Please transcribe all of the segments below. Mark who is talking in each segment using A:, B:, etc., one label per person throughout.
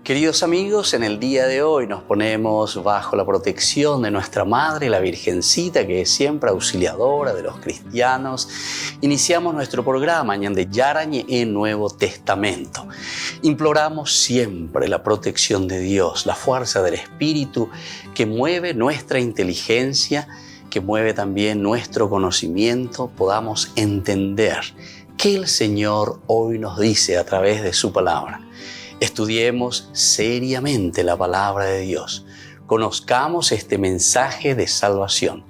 A: Queridos amigos, en el día de hoy nos ponemos bajo la protección de nuestra Madre, la Virgencita, que es siempre auxiliadora de los cristianos. Iniciamos nuestro programa Ñande Yarañe en Nuevo Testamento. Imploramos siempre la protección de Dios, la fuerza del Espíritu que mueve nuestra inteligencia, que mueve también nuestro conocimiento, podamos entender qué el Señor hoy nos dice a través de su palabra. Estudiemos seriamente la palabra de Dios. Conozcamos este mensaje de salvación.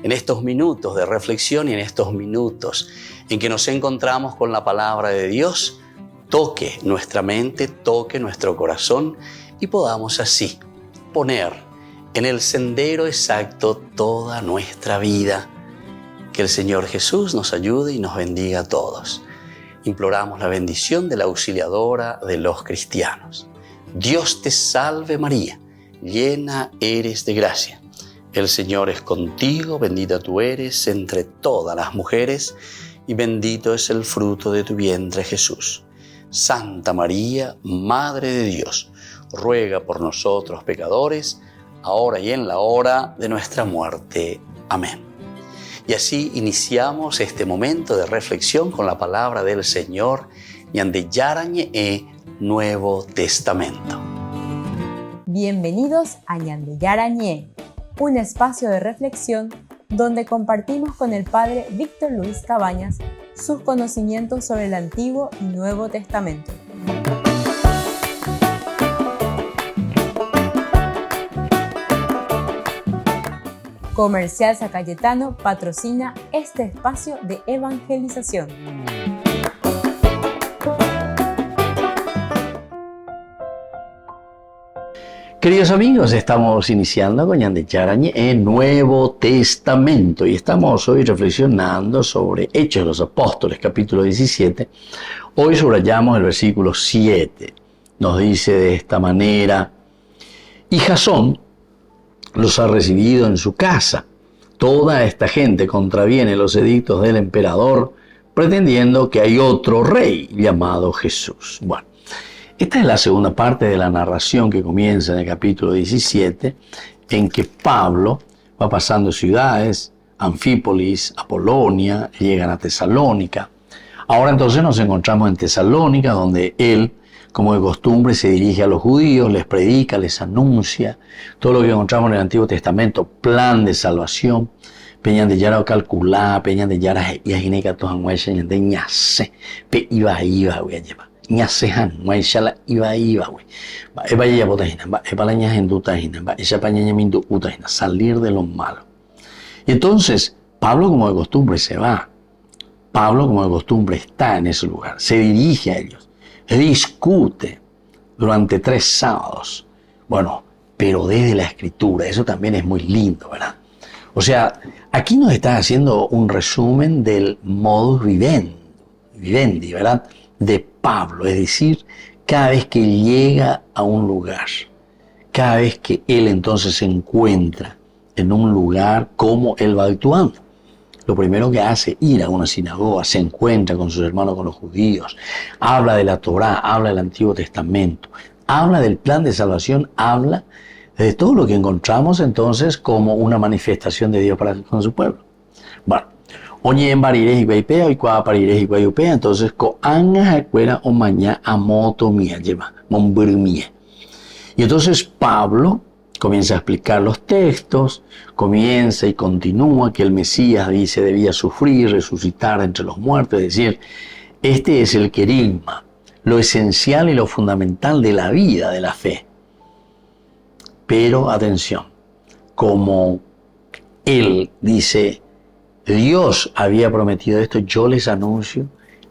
A: En estos minutos de reflexión y en estos minutos en que nos encontramos con la palabra de Dios, toque nuestra mente, toque nuestro corazón y podamos así poner en el sendero exacto toda nuestra vida. Que el Señor Jesús nos ayude y nos bendiga a todos. Imploramos la bendición de la auxiliadora de los cristianos. Dios te salve María, llena eres de gracia. El Señor es contigo, bendita tú eres entre todas las mujeres y bendito es el fruto de tu vientre Jesús. Santa María, Madre de Dios, ruega por nosotros pecadores, ahora y en la hora de nuestra muerte. Amén. Y así iniciamos este momento de reflexión con la palabra del Señor, Ñande Yarañe Nuevo Testamento.
B: Bienvenidos a Ñande Yarañe, un espacio de reflexión donde compartimos con el Padre Víctor Luis Cabañas sus conocimientos sobre el Antiguo y Nuevo Testamento. Comercial San Cayetano patrocina este espacio de evangelización.
A: Queridos amigos, estamos iniciando con Ñande Yarañe en Nuevo Testamento y estamos hoy reflexionando sobre Hechos de los Apóstoles, capítulo 17. Hoy subrayamos el versículo 7. Nos dice de esta manera: y Jasón los ha recibido en su casa. Toda esta gente contraviene los edictos del emperador, pretendiendo que hay otro rey llamado Jesús. Bueno, esta es la segunda parte de la narración que comienza en el capítulo 17, en que Pablo va pasando ciudades, Anfípolis, Apolonia, llegan a Tesalónica. Ahora entonces nos encontramos en Tesalónica, donde él, como de costumbre, se dirige a los judíos, les predica, les anuncia todo lo que encontramos en el Antiguo Testamento, plan de salvación. Peñan de Yara o calculá, peñan de Yara y ajineca tojan hueche, de ñase, pe iba, voy a llevar. Ñase han, huechala iba, güey. Eva ya botajina, eva la ñajendutajina, esa pañaña mindu utajina, salir de los malos. Y entonces, Pablo, como de costumbre, se va. Pablo, como de costumbre, está en ese lugar, se dirige a ellos. Discute durante 3 sábados. Bueno, pero desde la Escritura, eso también es muy lindo, ¿verdad? O sea, aquí nos está haciendo un resumen del modus vivendi, ¿verdad? De Pablo, es decir, cada vez que llega a un lugar, cada vez que él entonces se encuentra en un lugar, cómo él va actuando. Lo primero que hace, ir a una sinagoga, se encuentra con sus hermanos, con los judíos, habla de la Torá, habla del Antiguo Testamento, habla del plan de salvación, habla de todo lo que encontramos entonces como una manifestación de Dios para con su pueblo. Bueno, oye en barires y guaypea, y cuá parires y guayupea, entonces coangas acuera o maña a moto mía, lleva, mía. Y entonces Pablo comienza a explicar los textos, comienza y continúa que el Mesías, dice, debía sufrir, resucitar entre los muertos, es decir, este es el querigma, lo esencial y lo fundamental de la vida, de la fe. Pero atención, como él dice, Dios había prometido esto, yo les anuncio,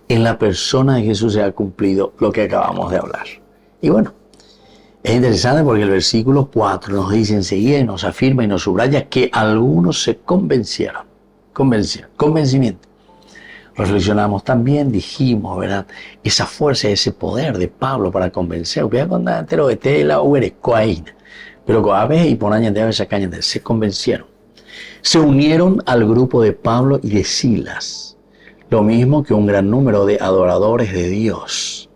A: en la persona de Jesús se ha cumplido lo que acabamos de hablar. Y bueno, es interesante porque el versículo 4 nos dice enseguida y nos afirma y nos subraya que algunos se convencieron. Convencimiento. Reflexionamos también, dijimos, ¿verdad? Esa fuerza, ese poder de Pablo para convencer. Pero coabe y por años de se convencieron. Se unieron al grupo de Pablo y de Silas. Lo mismo que un gran número de adoradores de Dios.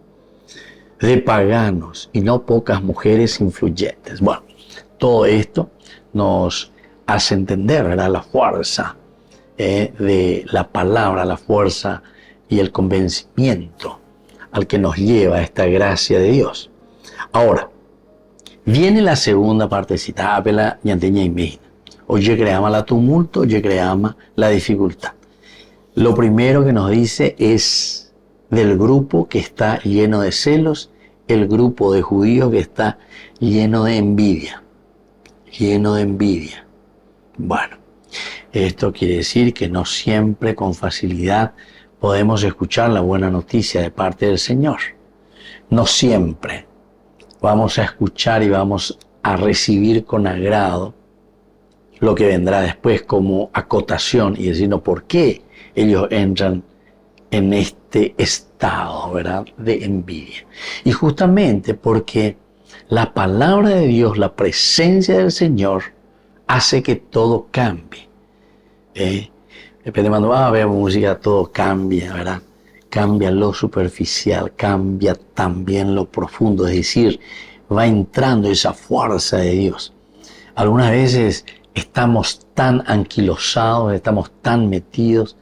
A: de paganos y no pocas mujeres influyentes. Bueno, todo esto nos hace entender, ¿verdad?, la fuerza de la palabra, la fuerza y el convencimiento al que nos lleva esta gracia de Dios. Ahora, viene la segunda partecita, apela ñanteña y mejina. Oye creama la tumulto, oye creama la dificultad. Lo primero que nos dice es del grupo que está lleno de celos, el grupo de judíos que está lleno de envidia. Lleno de envidia. Bueno, esto quiere decir que no siempre con facilidad podemos escuchar la buena noticia de parte del Señor. No siempre vamos a escuchar y vamos a recibir con agrado lo que vendrá después como acotación y decirnos por qué ellos entran en este estado, ¿verdad?, de envidia. Y justamente porque la palabra de Dios, la presencia del Señor, hace que todo cambie. Depende cuando vas a ver música, todo cambia, ¿verdad? Cambia lo superficial, cambia también lo profundo, es decir, va entrando esa fuerza de Dios. Algunas veces estamos tan anquilosados, estamos tan metidos,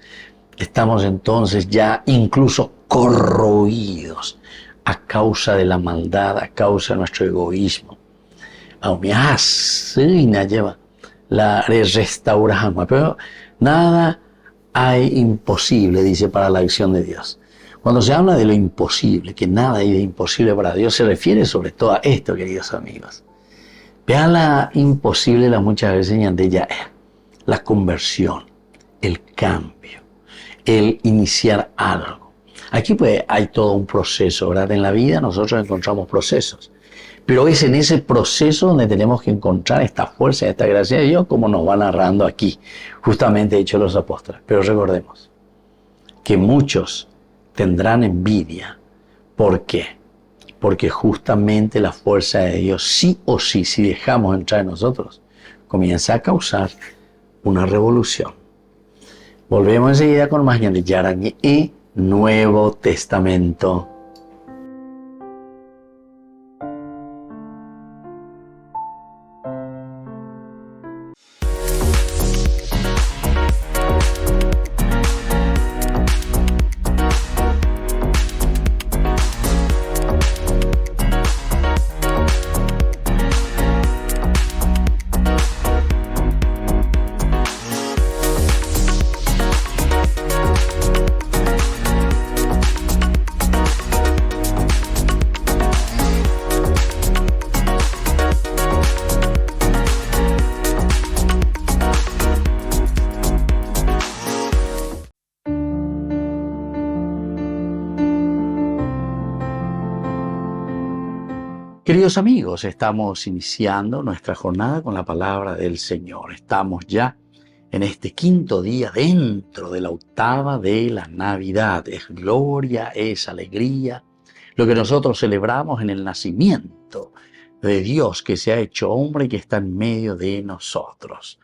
A: estamos entonces ya incluso corroídos a causa de la maldad, a causa de nuestro egoísmo. Lleva la restauramos, pero nada hay imposible, dice, para la acción de Dios. Cuando se habla de lo imposible, que nada hay de imposible para Dios, se refiere sobre todo a esto, queridos amigos. Vean la imposible, la muchas veces de ella es la conversión, el cambio, el iniciar algo. Aquí pues hay todo un proceso, ¿verdad? En la vida nosotros encontramos procesos, pero es en ese proceso donde tenemos que encontrar esta fuerza, esta gracia de Dios, como nos va narrando aquí, justamente Hechos de los Apóstoles. Pero recordemos que muchos tendrán envidia. ¿Por qué? Porque justamente la fuerza de Dios, sí o sí, si dejamos entrar en nosotros, comienza a causar una revolución. Volvemos enseguida con más de Yarañe y Nuevo Testamento. Queridos amigos, estamos iniciando nuestra jornada con la palabra del Señor. Estamos ya en este quinto día dentro de la octava de la Navidad. Es gloria, es alegría, lo que nosotros celebramos en el nacimiento de Dios que se ha hecho hombre y que está en medio de nosotros.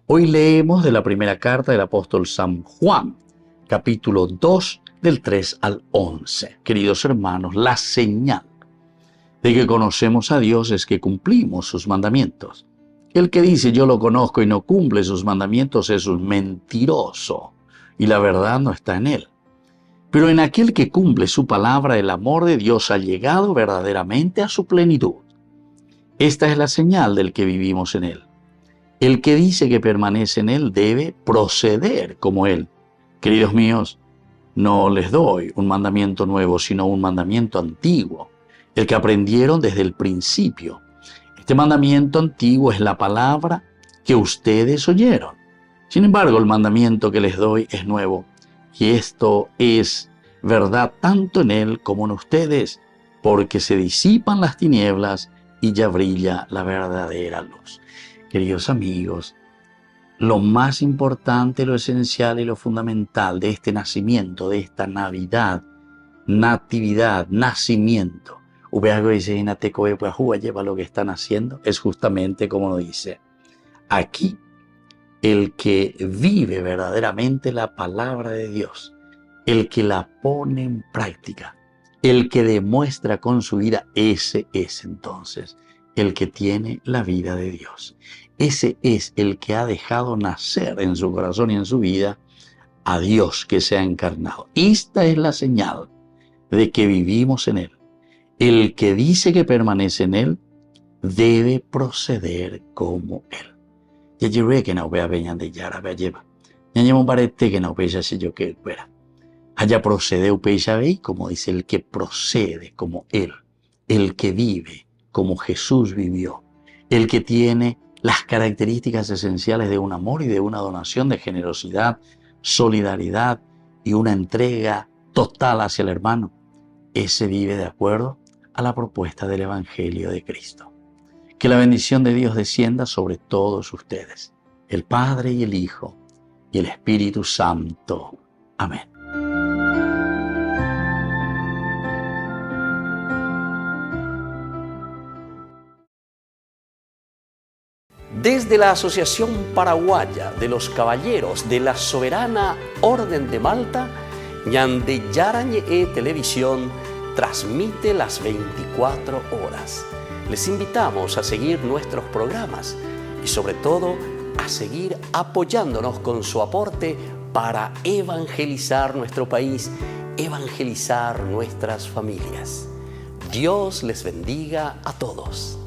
A: Hoy leemos de la primera carta del apóstol San Juan, capítulo 2, del 3 al 11. Queridos hermanos, la señal de que conocemos a Dios es que cumplimos sus mandamientos. El que dice yo lo conozco y no cumple sus mandamientos es un mentiroso, y la verdad no está en él. Pero en aquel que cumple su palabra, el amor de Dios ha llegado verdaderamente a su plenitud. Esta es la señal del que vivimos en él. El que dice que permanece en él debe proceder como él. Queridos míos, no les doy un mandamiento nuevo, sino un mandamiento antiguo, el que aprendieron desde el principio. Este mandamiento antiguo es la palabra que ustedes oyeron. Sin embargo, el mandamiento que les doy es nuevo, y esto es verdad tanto en él como en ustedes, porque se disipan las tinieblas y ya brilla la verdadera luz. Queridos amigos, lo más importante, lo esencial y lo fundamental de este nacimiento, de esta Navidad, natividad, nacimiento, lleva lo que están haciendo, es justamente como nos dice aquí, el que vive verdaderamente la palabra de Dios, el que la pone en práctica, El que demuestra con su vida, ese es entonces el que tiene la vida de Dios. Ese es el que ha dejado nacer en su corazón y en su vida a Dios que se ha encarnado. Esta es la señal de que vivimos en Él. El que dice que permanece en Él debe proceder como Él. Ya llevé que no vea veñan de yara vea lleva. Ya llevo un parete que no vea si yo que fuera. Allá procede upeya ve, como dice el que procede como Él, el que vive como Jesús vivió, el que tiene las características esenciales de un amor y de una donación, de generosidad, solidaridad y una entrega total hacia el hermano. Ese vive de acuerdo a la propuesta del Evangelio de Cristo. Que la bendición de Dios descienda sobre todos ustedes, el Padre y el Hijo y el Espíritu Santo. Amén.
C: Desde la Asociación Paraguaya de los Caballeros de la Soberana Orden de Malta, Ñande Yarañe Televisión transmite las 24 horas. Les invitamos a seguir nuestros programas y sobre todo a seguir apoyándonos con su aporte para evangelizar nuestro país, evangelizar nuestras familias. Dios les bendiga a todos.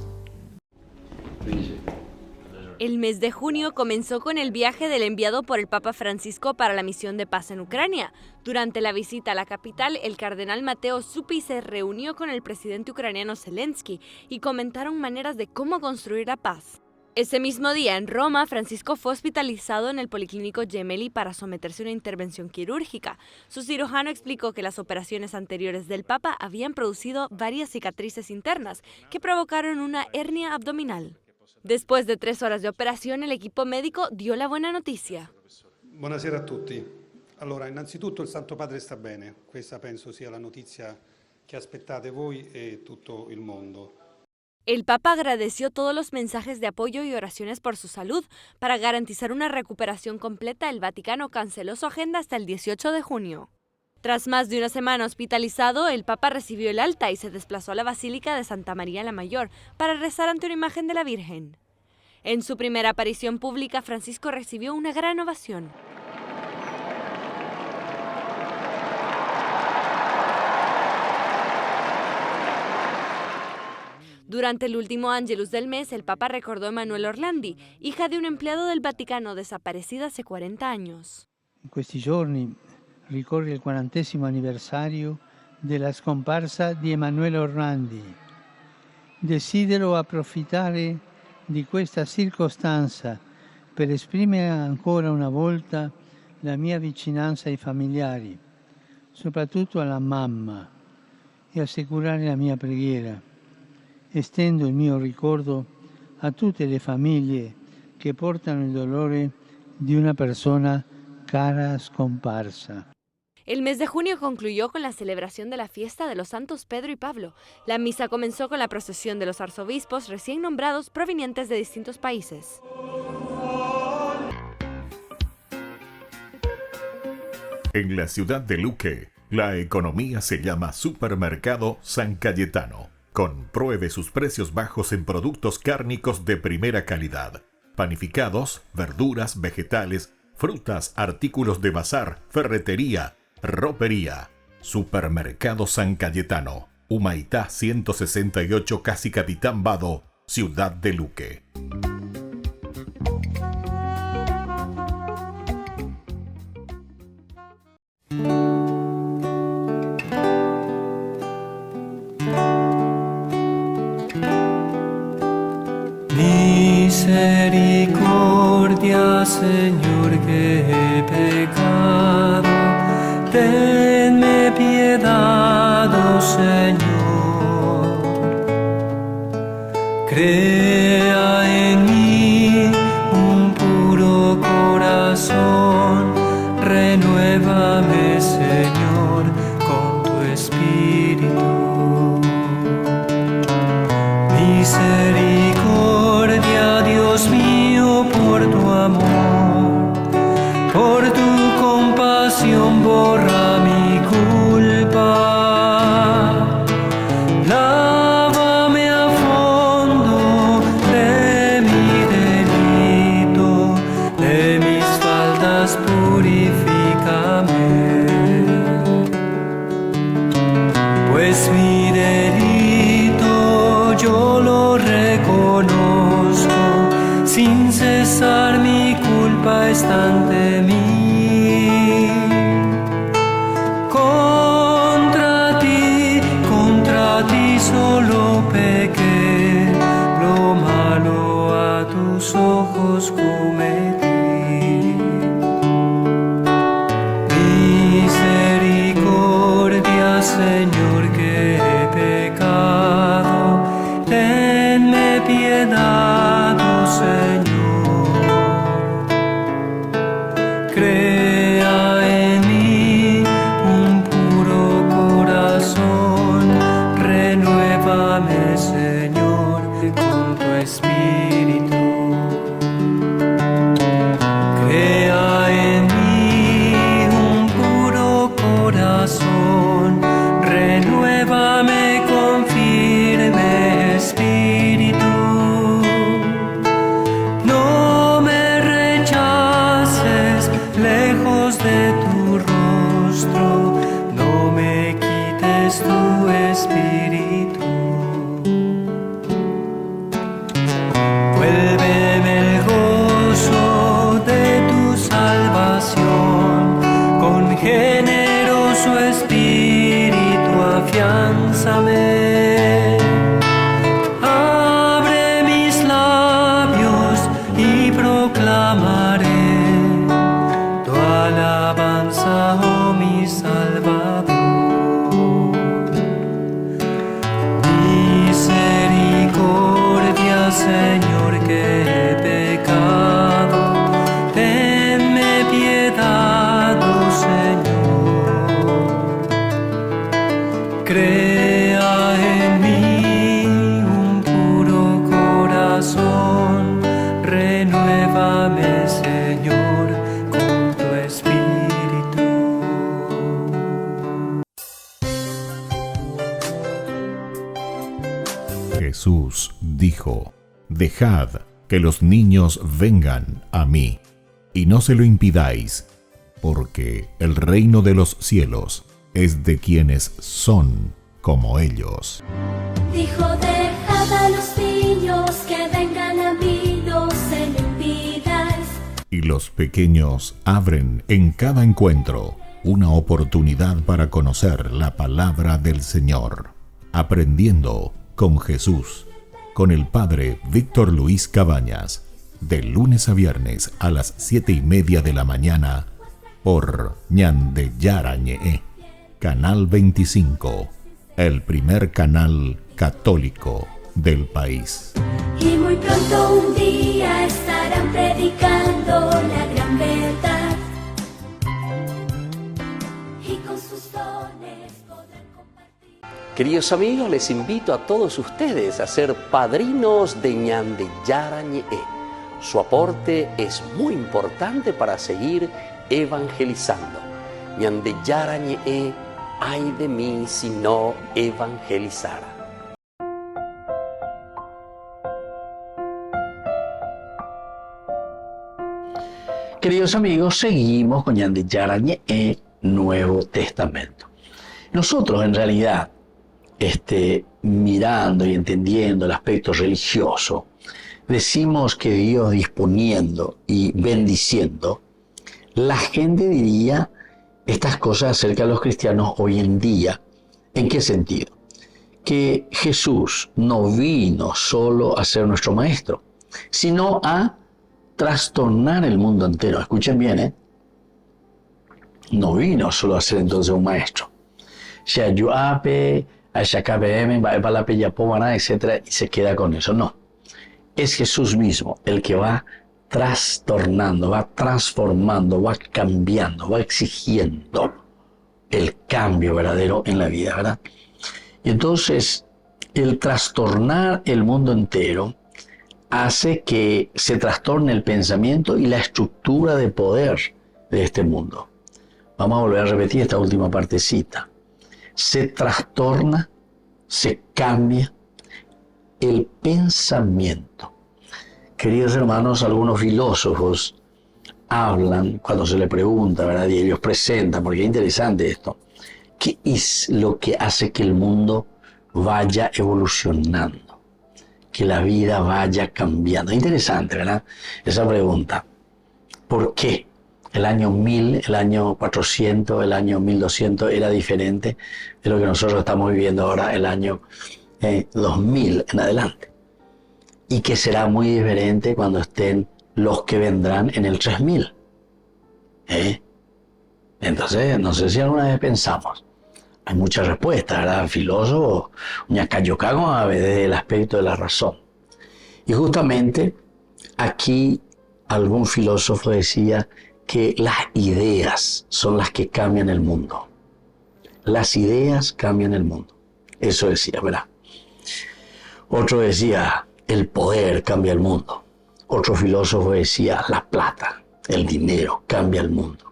D: El mes de junio comenzó con el viaje del enviado por el Papa Francisco para la misión de paz en Ucrania. Durante la visita a la capital, el cardenal Mateo Zuppi se reunió con el presidente ucraniano Zelensky y comentaron maneras de cómo construir la paz. Ese mismo día, en Roma, Francisco fue hospitalizado en el Policlínico Gemelli para someterse a una intervención quirúrgica. Su cirujano explicó que las operaciones anteriores del Papa habían producido varias cicatrices internas que provocaron una hernia abdominal. Después de 3 horas de operación, el equipo médico dio la buena noticia.
E: Buonasera a tutti. Allora, innanzitutto il Santo Padre sta bene. Questa penso sia la notizia che aspettate voi e tutto il mondo.
D: El Papa agradeció todos los mensajes de apoyo y oraciones por su salud. Para garantizar una recuperación completa, el Vaticano canceló su agenda hasta el 18 de junio. Tras más de una semana hospitalizado, el Papa recibió el alta y se desplazó a la Basílica de Santa María la Mayor para rezar ante una imagen de la Virgen. En su primera aparición pública, Francisco recibió una gran ovación. Durante el último Angelus del mes, el Papa recordó a Emanuela Orlandi, hija de un empleado del Vaticano desaparecida hace 40 años.
F: In questi giorni ricorre il 40° anniversario della scomparsa di Emanuela Orlandi. Desidero approfittare di questa circostanza per esprimere ancora una volta la mia vicinanza ai familiari, soprattutto alla mamma, e assicurare la mia preghiera. Estendo il mio ricordo a tutte le famiglie che portano il dolore di una persona cara scomparsa.
D: El mes de junio concluyó con la celebración de la fiesta de los santos Pedro y Pablo. La misa comenzó con la procesión de los arzobispos recién nombrados provenientes de distintos países.
G: En la ciudad de Luque, la economía se llama Supermercado San Cayetano. Compruebe sus precios bajos en productos cárnicos de primera calidad. Panificados, verduras, vegetales, frutas, artículos de bazar, ferretería, ropería. Supermercado San Cayetano, Humaitá 168, Casi Capitán Vado, Ciudad de Luque.
H: Misericordia, Señor, que he pecado. Tenme piedad, oh Señor. Crea en mí un puro corazón. Renuévame, Señor, con tu Espíritu. Misericordia, Dios mío, por tu amor, por tu compasión borra mi culpa. yo lo reconozco, sin cesar mi culpa está ante mí. Contra ti solo pequé, lo malo a tus ojos cometí. Misericordia, Señor, que he pecado, tenme piedad, oh Señor. Crea en mí un puro corazón, renuévame, Señor, con tu espíritu. Crea en mí un puro corazón, renuévame con firme espíritu. No me rechaces lejos de tu rostro, no me quites tu espíritu. Vuélveme el gozo de tu salvación, con generoso espíritu afiánzame. Abre mis labios y proclamaré tu alabanza, oh mi Salvador. Misericordia, Señor, que he pecado, tenme piedad, oh Señor. Crea en mí un puro corazón, renuévame, Señor, con tu espíritu.
G: Jesús dijo: Dejad que los niños vengan a mí, y no se lo impidáis, porque el reino de los cielos es de quienes son como ellos.
I: Dijo, dejad a los niños que vengan a mí, no se lo impidáis.
G: Y los pequeños abren en cada encuentro una oportunidad para conocer la palabra del Señor, aprendiendo con Jesús, con el Padre Víctor Luis Cabañas, de lunes a viernes a las 7:30 de la mañana, por Ñandeyarañe, Canal 25, el primer canal católico del país.
I: Y muy pronto un día estarán predicando la gran verdad, y con sus dones podrán compartir.
C: Queridos amigos, les invito a todos ustedes a ser padrinos de Ñandeyarañe. Su aporte es muy importante para seguir evangelizando. Ñandeyarañe, ay de mí si no evangelizara.
A: Queridos amigos, seguimos con Ñandeyarañe, Nuevo Testamento. Nosotros en realidad, mirando y entendiendo el aspecto religioso, decimos que Dios disponiendo y bendiciendo, la gente diría estas cosas acerca de los cristianos hoy en día. ¿En qué sentido? Que Jesús no vino solo a ser nuestro maestro, sino a trastornar el mundo entero. Escuchen bien, no vino solo a ser entonces un maestro. Etcétera, y se queda con eso. No. Es Jesús mismo el que va trastornando, va transformando, va cambiando, va exigiendo el cambio verdadero en la vida, ¿verdad? Y entonces, el trastornar el mundo entero hace que se trastorne el pensamiento y la estructura de poder de este mundo. Vamos a volver a repetir esta última partecita. Se trastorna, se cambia el pensamiento. Queridos hermanos, algunos filósofos hablan, cuando se les pregunta, ¿verdad? Y ellos presentan, porque es interesante esto, ¿qué es lo que hace que el mundo vaya evolucionando? que la vida vaya cambiando? Interesante, ¿verdad? Esa pregunta. ¿Por qué el año 1000, el año 400, el año 1200 era diferente de lo que nosotros estamos viviendo ahora, el año 2000 en adelante? Y que será muy diferente cuando estén los que vendrán en el 3000. Entonces, no sé si alguna vez pensamos. Hay muchas respuestas, ¿verdad? Filósofos, ñacayocago desde el aspecto de la razón. Y justamente aquí algún filósofo decía que las ideas son las que cambian el mundo. Las ideas cambian el mundo. Eso decía, ¿verdad? Otro decía, el poder cambia el mundo. Otro filósofo decía, la plata, el dinero cambia el mundo.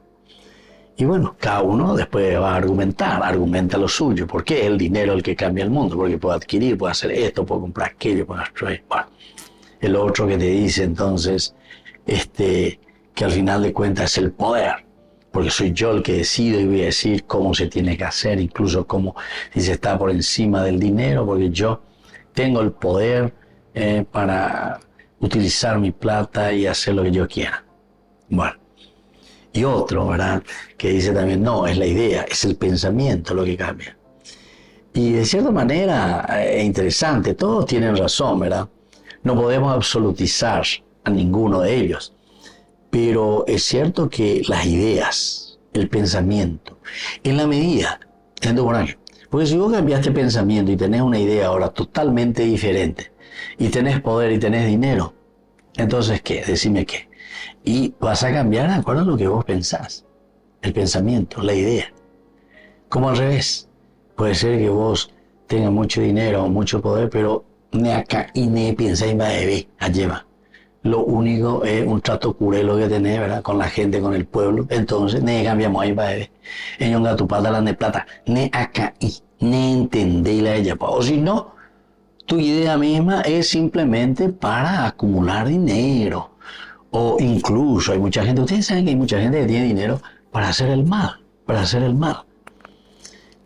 A: Y bueno, cada uno después va a argumenta lo suyo. ¿Por qué el dinero es el que cambia el mundo? Porque puedo adquirir, puedo hacer esto, puedo comprar aquello, puedo hacer... Bueno, el otro que te dice entonces que al final de cuentas es el poder. Porque soy yo el que decido y voy a decir cómo se tiene que hacer, incluso cómo, si se está por encima del dinero, porque yo tengo el poder para utilizar mi plata y hacer lo que yo quiera. Bueno. Y otro, ¿verdad?, que dice también, no, es la idea, es el pensamiento lo que cambia. Y de cierta manera es interesante, todos tienen razón, ¿verdad? No podemos absolutizar a ninguno de ellos. Pero es cierto que las ideas, el pensamiento, en la medida, porque si vos cambiaste pensamiento y tenés una idea ahora totalmente diferente, y tenés poder y tenés dinero, entonces, ¿qué? Decime qué. Y vas a cambiar de acuerdo a lo que vos pensás. El pensamiento, la idea. Como al revés. Puede ser que vos tengas mucho dinero o mucho poder, pero ni acá y ni pensáis más de ver, lleva. Lo único es un trato curelo que tenés, ¿verdad? Con la gente, con el pueblo. Entonces, ni cambiamos ahí para ver. En tu pata la de plata. Ni acá y ni entendéis la de ella. O si no, tu idea misma es simplemente para acumular dinero. O incluso hay mucha gente, ustedes saben que hay mucha gente que tiene dinero para hacer el mal,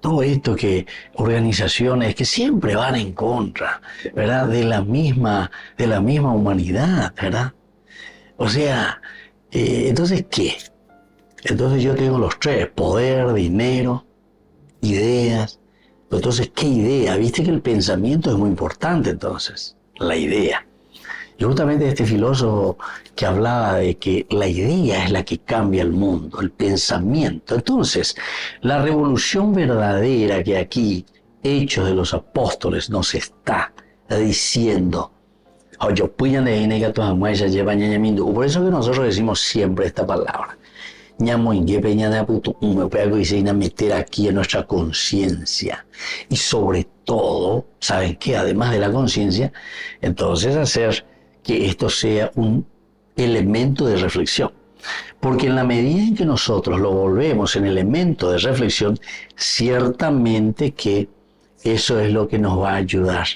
A: Todo esto que organizaciones que siempre van en contra, ¿verdad? De la misma humanidad, ¿verdad? O sea, entonces, ¿qué? Entonces yo tengo los tres, poder, dinero, ideas. Entonces, ¿qué idea? Viste que el pensamiento es muy importante entonces, la idea. Y justamente este filósofo que hablaba de que la idea es la que cambia el mundo, el pensamiento. Entonces, la revolución verdadera que aquí, Hechos de los Apóstoles, nos está diciendo. Por eso que nosotros decimos siempre esta palabra. Meter aquí en nuestra conciencia. Y sobre todo, ¿saben qué? Además de la conciencia, entonces hacer que esto sea un elemento de reflexión. Porque en la medida en que nosotros lo volvemos en elemento de reflexión, ciertamente que eso es lo que nos va a ayudar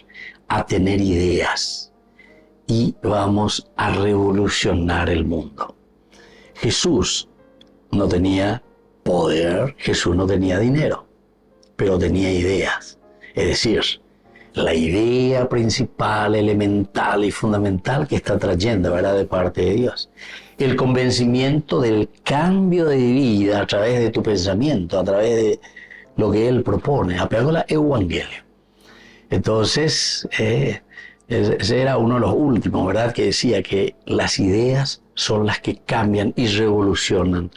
A: a tener ideas y vamos a revolucionar el mundo. Jesús no tenía poder, Jesús no tenía dinero, pero tenía ideas. Es decir, la idea principal, elemental y fundamental que está trayendo, ¿verdad?, de parte de Dios. El convencimiento del cambio de vida a través de tu pensamiento, a través de lo que Él propone, apegado al Evangelio. Entonces, ese era uno de los últimos, ¿verdad?, que decía que las ideas son las que cambian y revolucionan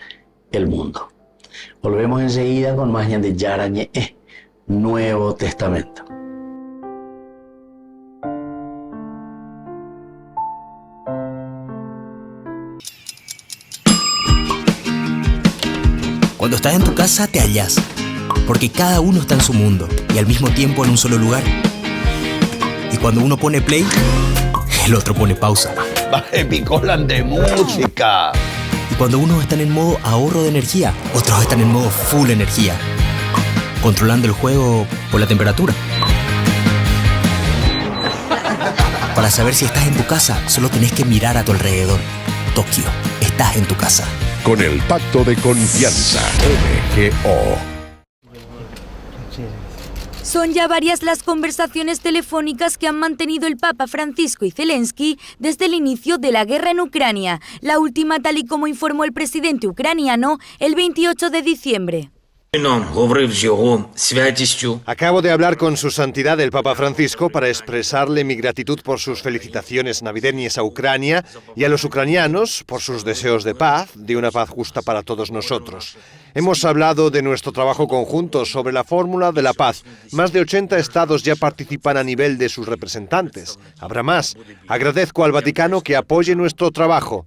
A: el mundo. Volvemos enseguida con más de Yarañe, Nuevo Testamento.
J: Cuando estás en tu casa te hallas, porque cada uno está en su mundo y al mismo tiempo en un solo lugar. Y cuando uno pone play, el otro pone pausa.
C: Picolan de música.
J: Y cuando unos están en modo ahorro de energía, otros están en modo full energía, controlando el juego por la temperatura. Para saber si estás en tu casa, solo tenés que mirar a tu alrededor. Tokio, estás en tu casa.
K: Con el Pacto de Confianza, MGO. Son ya varias las conversaciones telefónicas que han mantenido el Papa Francisco y Zelensky desde el inicio de la guerra en Ucrania, la última tal y como informó el presidente ucraniano el 28 de diciembre.
L: Acabo de hablar con su santidad el Papa Francisco para expresarle mi gratitud por sus felicitaciones navideñas a Ucrania y a los ucranianos por sus deseos de paz, de una paz justa para todos nosotros. Hemos hablado de nuestro trabajo conjunto sobre la fórmula de la paz. Más de 80 estados ya participan a nivel de sus representantes. Habrá más. Agradezco al Vaticano que apoye nuestro trabajo.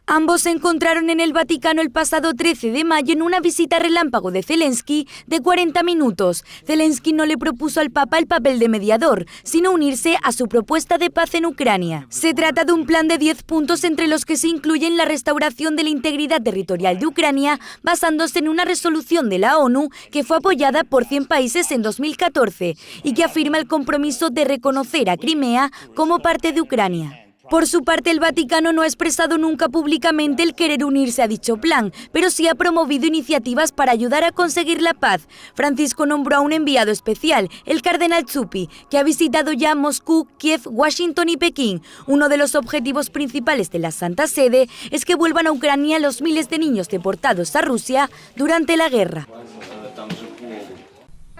K: Ambos se encontraron en el Vaticano el pasado 13 de mayo en una visita relámpago de Zelensky de 40 minutos. Zelensky no le propuso al Papa el papel de mediador, sino unirse a su propuesta de paz en Ucrania. Se trata de un plan de 10 puntos entre los que se incluyen la restauración de la integridad territorial de Ucrania, basándose en una resolución de la ONU que fue apoyada por 100 países en 2014 y que afirma el compromiso de reconocer a Crimea como parte de Ucrania. Por su parte, el Vaticano no ha expresado nunca públicamente el querer unirse a dicho plan, pero sí ha promovido iniciativas para ayudar a conseguir la paz. Francisco nombró a un enviado especial, el cardenal Zuppi, que ha visitado ya Moscú, Kiev, Washington y Pekín. Uno de los objetivos principales de la Santa Sede es que vuelvan a Ucrania los miles de niños deportados a Rusia durante la guerra.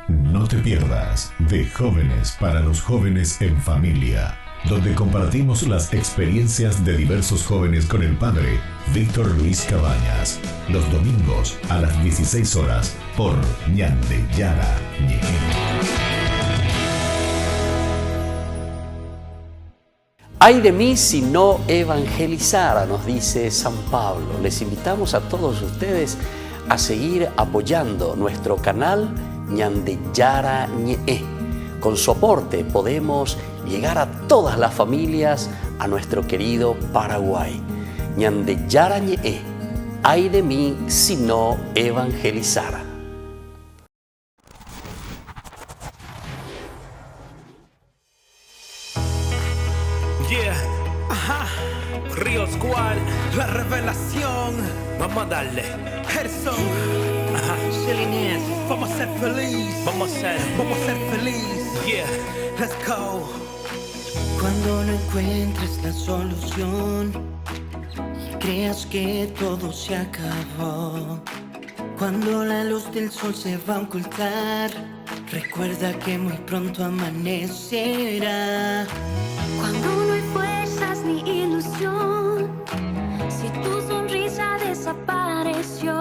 G: No te pierdas de Jóvenes para los Jóvenes en Familia, donde compartimos las experiencias de diversos jóvenes con el padre Víctor Luis Cabañas, los domingos a las 16 horas por Ñande Yara Ñe.
C: Ay de mí si no evangelizara, nos dice San Pablo. Les invitamos a todos ustedes a seguir apoyando nuestro canal Ñande Yara Ñe. Con su aporte podemos llegar a todas las familias a nuestro querido Paraguay. Ñande Yara Ñe. Ay de mí si no evangelizara.
M: Yeah, ajá, Río Squad, la revelación. Vamos a darle. Gerson, ajá, Shelly, vamos a ser feliz. Vamos a ser feliz. Yeah, let's go.
N: Cuando no encuentres la solución y creas que todo se acabó, cuando la luz del sol se va a ocultar, recuerda que muy pronto amanecerá.
I: Cuando no hay fuerzas ni ilusión, si tu sonrisa desapareció,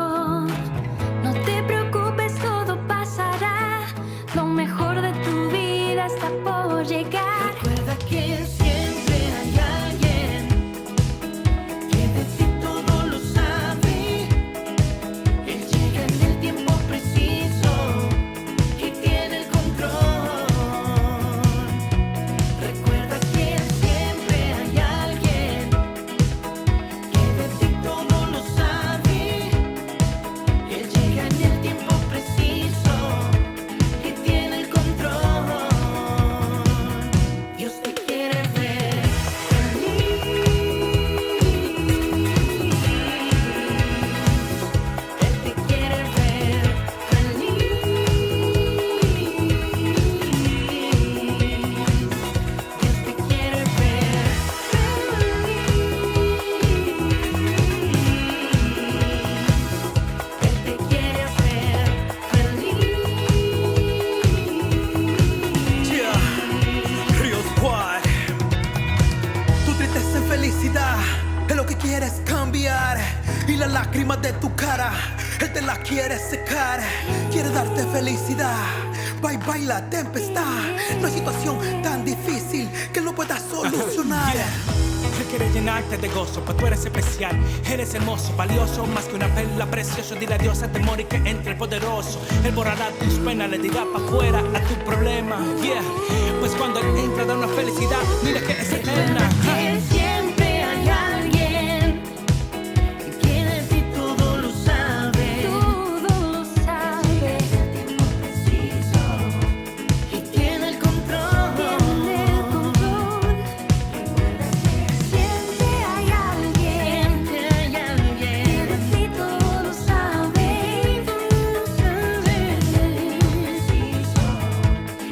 I: no te preocupes, todo pasará. Lo mejor de tu vida está por llegar.
N: Recuerda que siempre hay alguien que de ti todo lo sabe. Él llega en el tiempo preciso y tiene el control. Recuerda que siempre hay alguien que de ti todo lo sabe. Él llega en el tiempo preciso y tiene el control. Dios te quiere ver feliz. Él te quiere ver feliz. Dios te quiere ver feliz. Él te quiere ver feliz.
M: Yeah, Río Squad. Tu tristeza en felicidad es lo que quieres cambiar. Y las lágrimas de tu cara, Él te las quiere secar. Quiere darte felicidad. Bye bye la tempestad. No hay situación tan difícil que Él no pueda solucionar.
O: Él quiere llenarte de gozo, pues tú eres especial. Eres hermoso, valioso, más que una perla, precioso. Dile a Dios a temor y que entre el poderoso. Él borrará tus penas, le dirá pa' fuera a tu problema. Yeah, pues cuando Él entra da una felicidad, mira que es eterna.
N: Que siempre hay alguien que de ti todo lo sabe.
I: Todo lo sabe.
N: Y tiene el control.
I: Siempre hay alguien que de ti todo lo sabe.
N: Y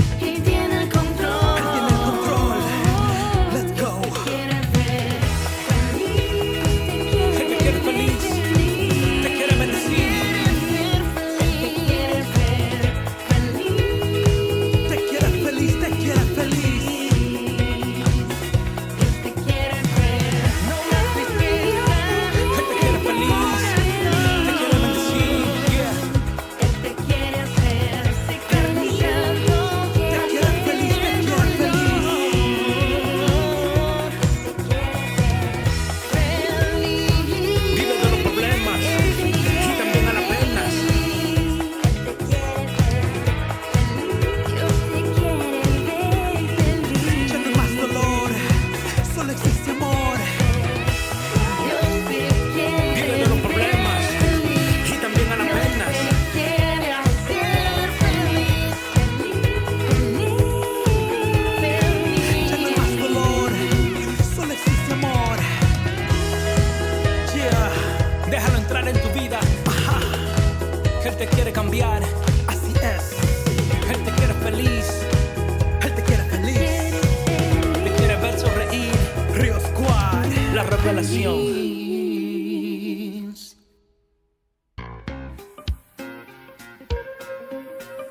O: te quiere cambiar. Así es. Él te quiere feliz. Él te quiere feliz. Te quiere ver sonreír. Río Squad, la revelación.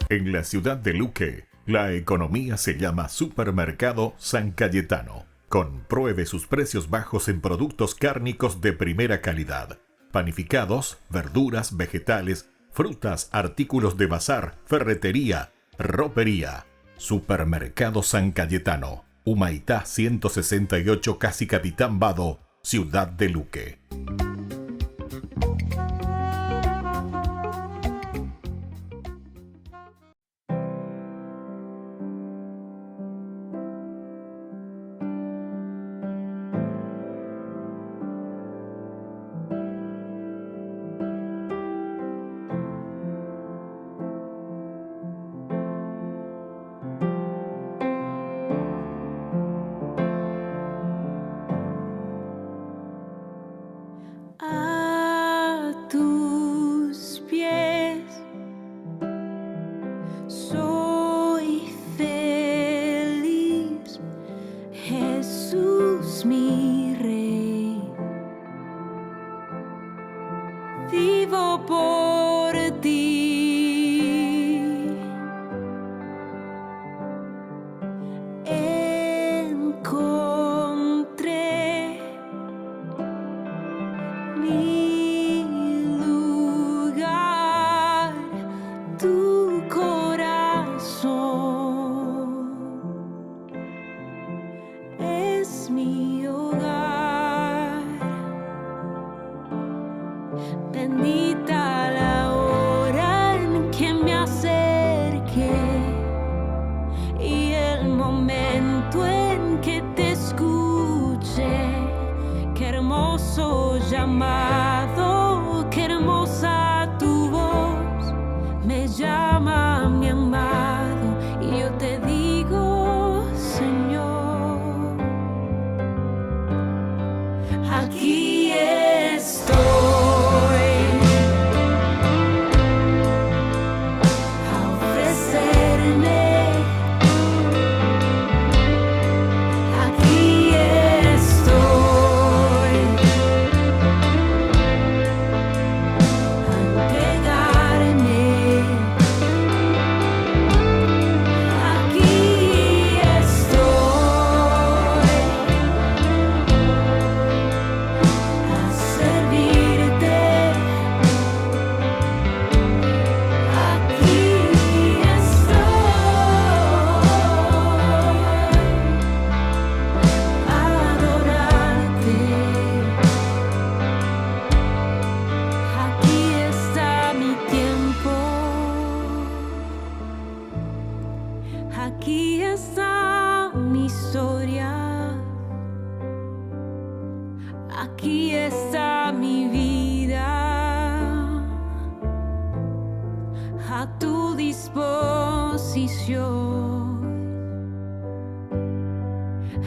G: En la ciudad de Luque, la economía se llama Supermercado San Cayetano. Compruebe sus precios bajos en productos cárnicos de primera calidad. Panificados, verduras, vegetales, frutas, artículos de bazar, ferretería, ropería. Supermercado San Cayetano. Humaitá 168, Casi Capitán Vado, ciudad de Luque.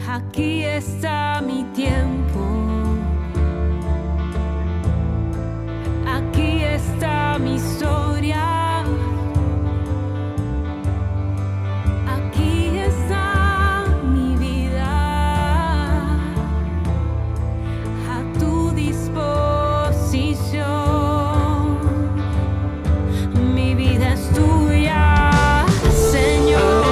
I: Aquí está mi tiempo. Aquí está mi historia. Aquí está mi vida. A tu disposición. Mi vida es tuya, Señor.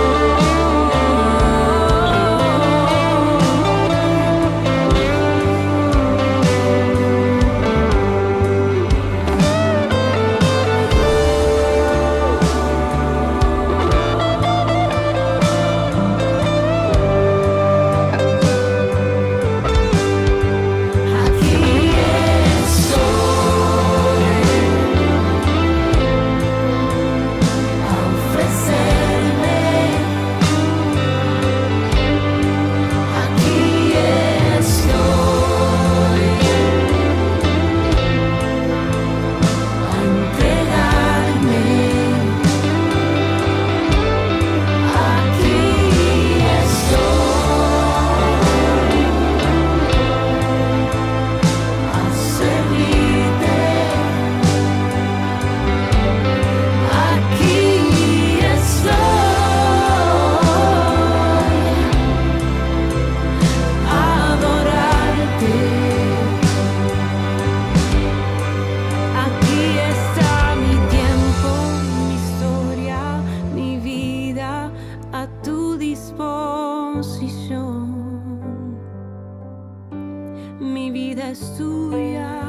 I: vida es tuya,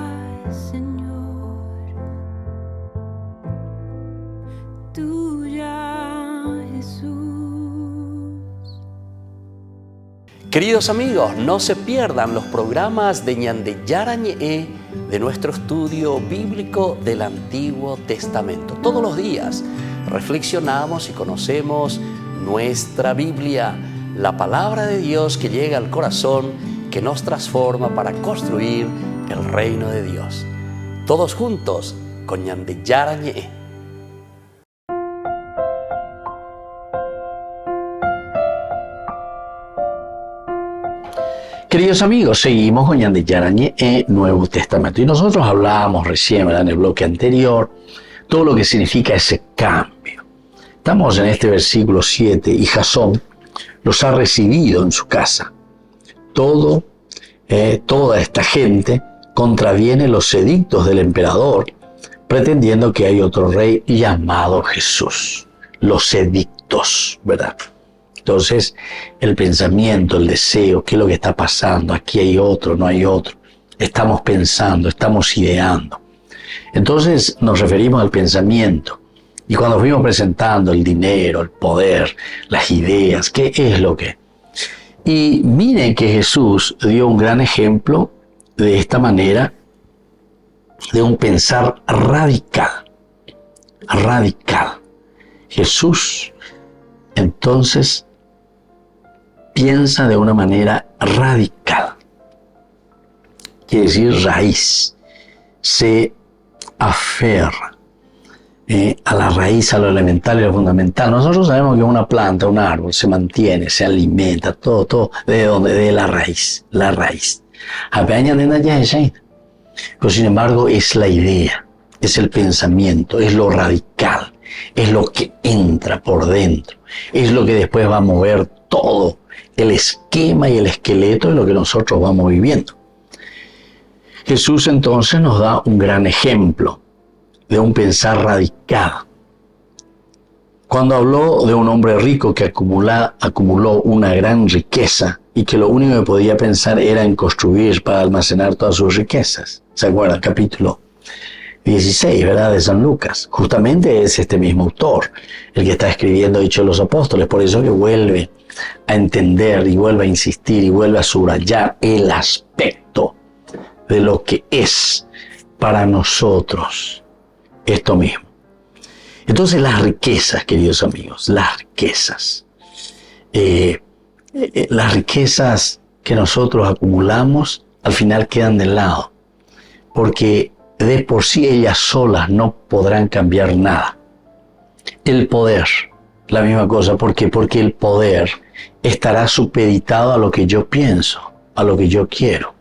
I: Señor. Tuya, Jesús.
C: Queridos amigos, no se pierdan los programas de Ñande Yarañe de nuestro estudio bíblico del Antiguo Testamento. Todos los días reflexionamos y conocemos nuestra Biblia, la palabra de Dios que llega al corazón, que nos transforma para construir el reino de Dios. Todos juntos con Ñande Yarañe.
A: Queridos amigos, seguimos con Ñande Yarañe en Nuevo Testamento. Y nosotros hablábamos recién, ¿verdad?, en el bloque anterior, todo lo que significa ese cambio. Estamos en este versículo 7, y Jasón los ha recibido en su casa. Toda esta gente contraviene los edictos del emperador, pretendiendo que hay otro rey llamado Jesús. Los edictos, ¿verdad? Entonces, el pensamiento, el deseo, ¿qué es lo que está pasando? Aquí hay otro, no hay otro. Estamos pensando, estamos ideando. Entonces, nos referimos al pensamiento. Y cuando fuimos presentando el dinero, el poder, las ideas, ¿qué es lo que? Y miren que Jesús dio un gran ejemplo de esta manera, de un pensar radical. Radical. Jesús, entonces, piensa de una manera radical. Quiere decir raíz. Se aferra a la raíz, a lo elemental y a lo fundamental. Nosotros sabemos que una planta, un árbol, se mantiene, se alimenta, todo, ¿de dónde? De la raíz. La raíz. Pero sin embargo, es la idea, es el pensamiento, es lo radical, es lo que entra por dentro, es lo que después va a mover todo el esquema y el esqueleto de lo que nosotros vamos viviendo. Jesús entonces nos da un gran ejemplo de un pensar radical. Cuando habló de un hombre rico que acumuló una gran riqueza y que lo único que podía pensar era en construir para almacenar todas sus riquezas. ¿Se acuerdan? Capítulo 16, ¿verdad?, de San Lucas. Justamente es este mismo autor el que está escribiendo Hechos de los Apóstoles. Por eso que vuelve a entender y vuelve a insistir y vuelve a subrayar el aspecto de lo que es para nosotros esto mismo. Entonces, las riquezas, queridos amigos, las riquezas que nosotros acumulamos al final quedan de lado, porque de por sí ellas solas no podrán cambiar nada. El poder, la misma cosa. ¿Por qué? Porque el poder estará supeditado a lo que yo pienso, a lo que yo quiero.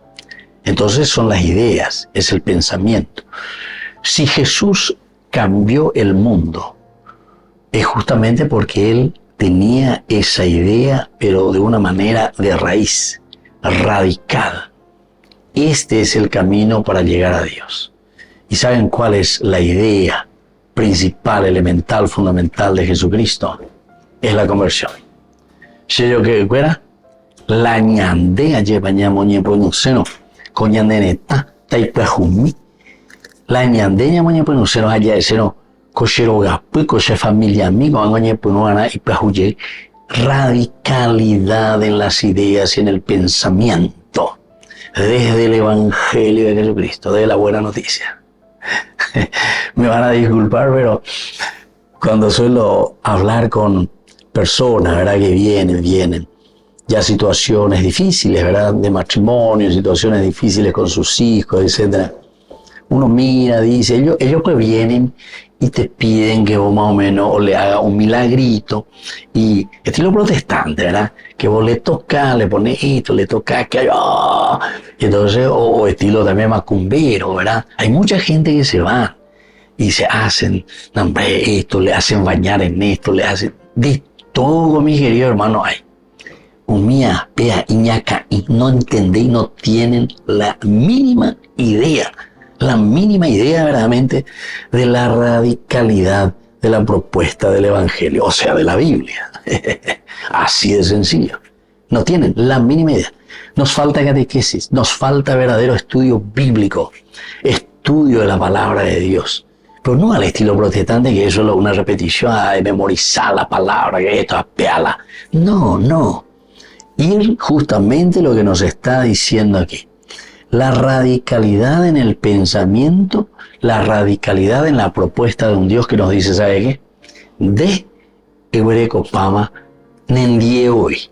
A: Entonces son las ideas, es el pensamiento. Si Jesús cambió el mundo, es justamente porque Él tenía esa idea, pero de una manera de raíz, radical. Este es el camino para llegar a Dios. ¿Y saben cuál es la idea principal, elemental, fundamental de Jesucristo? Es la conversión. Si yo que fuera, la ñandea llevaña moñe poñuceno, coñandeneta, taipajumi. La ñandeña moñe poñuceno allá de seno, cochero gapu, coche familia amigo, angoñe poñuana y pajuye. Radicalidad en las ideas y en el pensamiento, desde el Evangelio de Jesucristo, de la buena noticia. Me van a disculpar, pero cuando suelo hablar con personas, ¿verdad?, que vienen ya situaciones difíciles, ¿verdad?, de matrimonio, situaciones difíciles con sus hijos, etc. Uno mira, dice, ellos pues vienen y te piden que vos más o menos o le haga un milagrito, y estilo protestante, ¿verdad?, que vos le tocas, le pones esto, le tocas que y entonces, o estilo también macumbero, ¿verdad? Hay mucha gente que se va y se hacen, hombre, esto, le hacen bañar en esto, le hacen de todo, mi querido hermano, hay. Umía, pea, iñaca, y no entendéis, no tienen la mínima idea verdaderamente de la radicalidad de la propuesta del Evangelio, o sea, de la Biblia. Así de sencillo. No tienen la mínima idea. Nos falta catequesis, nos falta verdadero estudio bíblico, estudio de la palabra de Dios. Pero no al estilo protestante, que eso es una repetición de memorizar la palabra, que esto es peala. No. Ir justamente lo que nos está diciendo aquí. La radicalidad en el pensamiento, la radicalidad en la propuesta de un Dios que nos dice, ¿sabe qué? De Eureko Pama, Nendie hoy.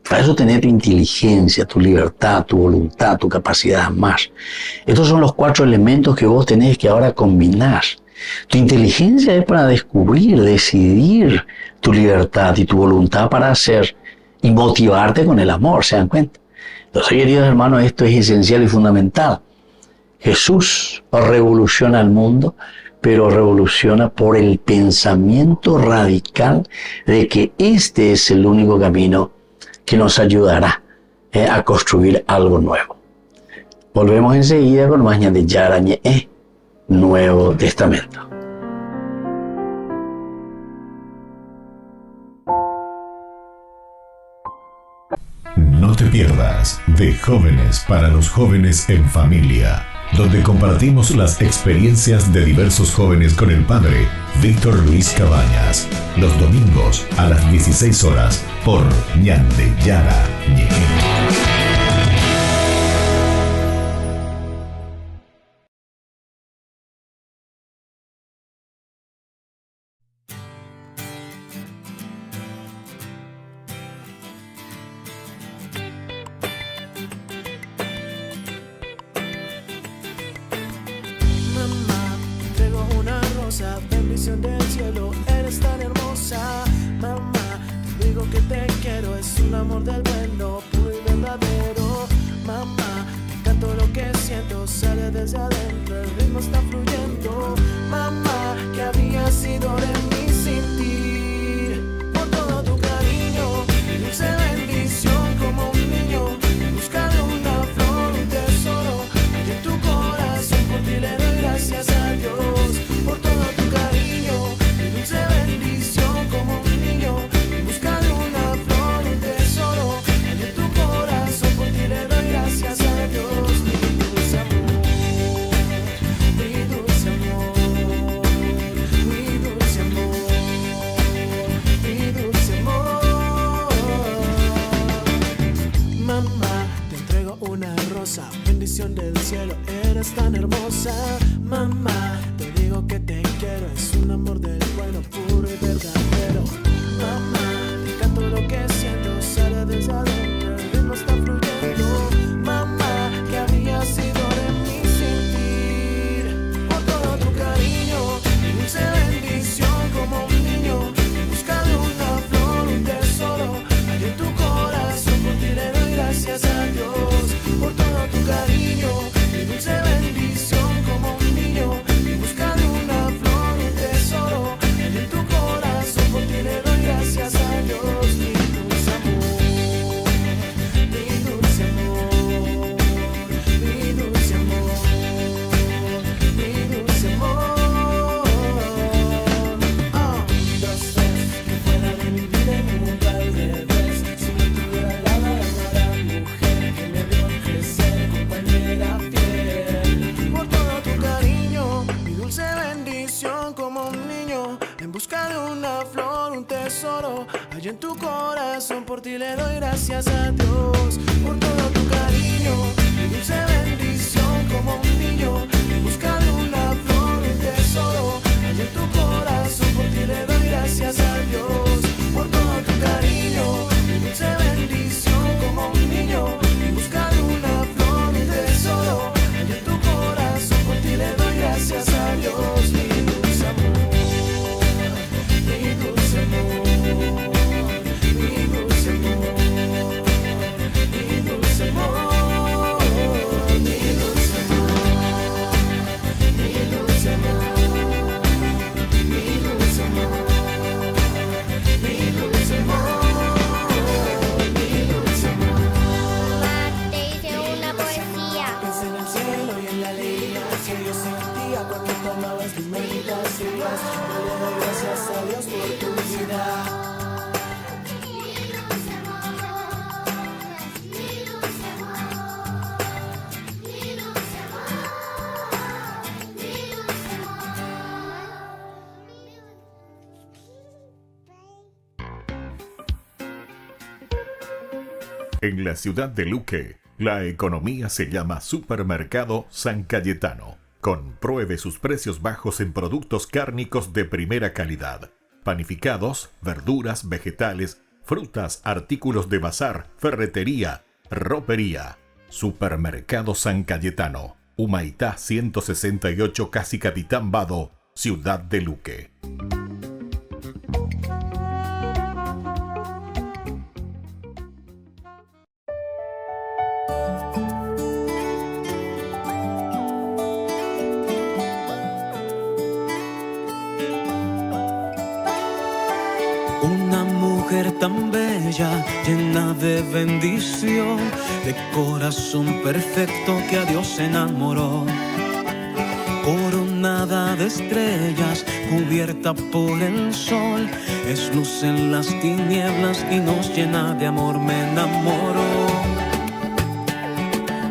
A: Para eso tener tu inteligencia, tu libertad, tu voluntad, tu capacidad más. Estos son los 4 elementos que vos tenés que ahora combinar. Tu inteligencia es para descubrir, decidir tu libertad y tu voluntad para hacer y motivarte con el amor, ¿se dan cuenta? Entonces, queridos hermanos, esto es esencial y fundamental. Jesús revoluciona el mundo, pero revoluciona por el pensamiento radical de que este es el único camino que nos ayudará a construir algo nuevo. Volvemos enseguida con más de Yarañe, Nuevo Testamento.
G: No te pierdas de Jóvenes para los Jóvenes en Familia, donde compartimos las experiencias de diversos jóvenes con el padre Víctor Luis Cabañas, los domingos a las 16 horas por Ñande Yara Ñe.
P: Bendición del cielo, eres tan hermosa, mamá. Te digo que te quiero, es un amor del bueno, puro y verdadero, mamá. Te canto lo que siento, sale desde adentro, el ritmo está fluyendo, mamá. Que había sido de mí sin ti, por todo tu cariño, mi dulce bendición como un niño, buscando una flor, un tesoro, y en tu corazón por ti le doy gracias a Dios, por todo tu cariño, mi dulce bendición como un niño, buscando una flor, un tesoro, y en tu corazón por ti le doy gracias a Dios, mi dulce amor, mi dulce amor, mi dulce amor, mi dulce amor. Mamá, te entrego una rosa, bendición del cielo, eres tan hermosa, mamá. Te digo que te quiero, es un amor del bueno, puro y verdadero, mamá. Te canto lo que siento, sale desde adentro, el ritmo está fluyendo, mamá. Que había sido de mí sin ti, por todo tu cariño, mi dulce bendición como un niño, buscando una flor, un tesoro, hay en tu corazón, por ti le doy gracias a Dios, por todo tu cariño, mi dulce bendición como un niño, buscando una flor, un tesoro, hay en tu corazón, por ti le doy gracias a Dios, mi dulce amor, mi dulce amor, mi dulce amor, mi dulce amor. Dos veces que fuera de mi vida y mi mundo al revés, si no tuviera al lado la amada mujer que me vio crecer, compañera fiel, por todo tu cariño, mi dulce bendición como un niño, en busca de una flor, un tesoro, hay en tu corazón, por ti le doy gracias a Dios, por todo tu cariño, mi dulce bendición como un niño, en busca de una flor, un tesoro, hay en tu corazón, por ti le doy gracias a Dios, por todo tu cariño, mi dulce bendición como un niño, en busca de una flor, un tesoro, hay en tu corazón, por ti le doy gracias a Dios, mi dulce amor, mi dulce amor, mi dulce amor, mi dulce amor, mi dulce amor, mi dulce amor, mi dulce amor, mi dulce amor.
G: En la ciudad de Luque, la economía se llama Supermercado San Cayetano. Compruebe sus precios bajos en productos cárnicos de primera calidad. Panificados, verduras, vegetales, frutas, artículos de bazar, ferretería, ropería. Supermercado San Cayetano. Humaitá 168, Casi Capitán Vado, ciudad de Luque.
H: Una mujer tan bella, llena de bendición, de corazón perfecto que a Dios enamoró. Coronada de estrellas, cubierta por el sol, es luz en las tinieblas y nos llena de amor. Me enamoró.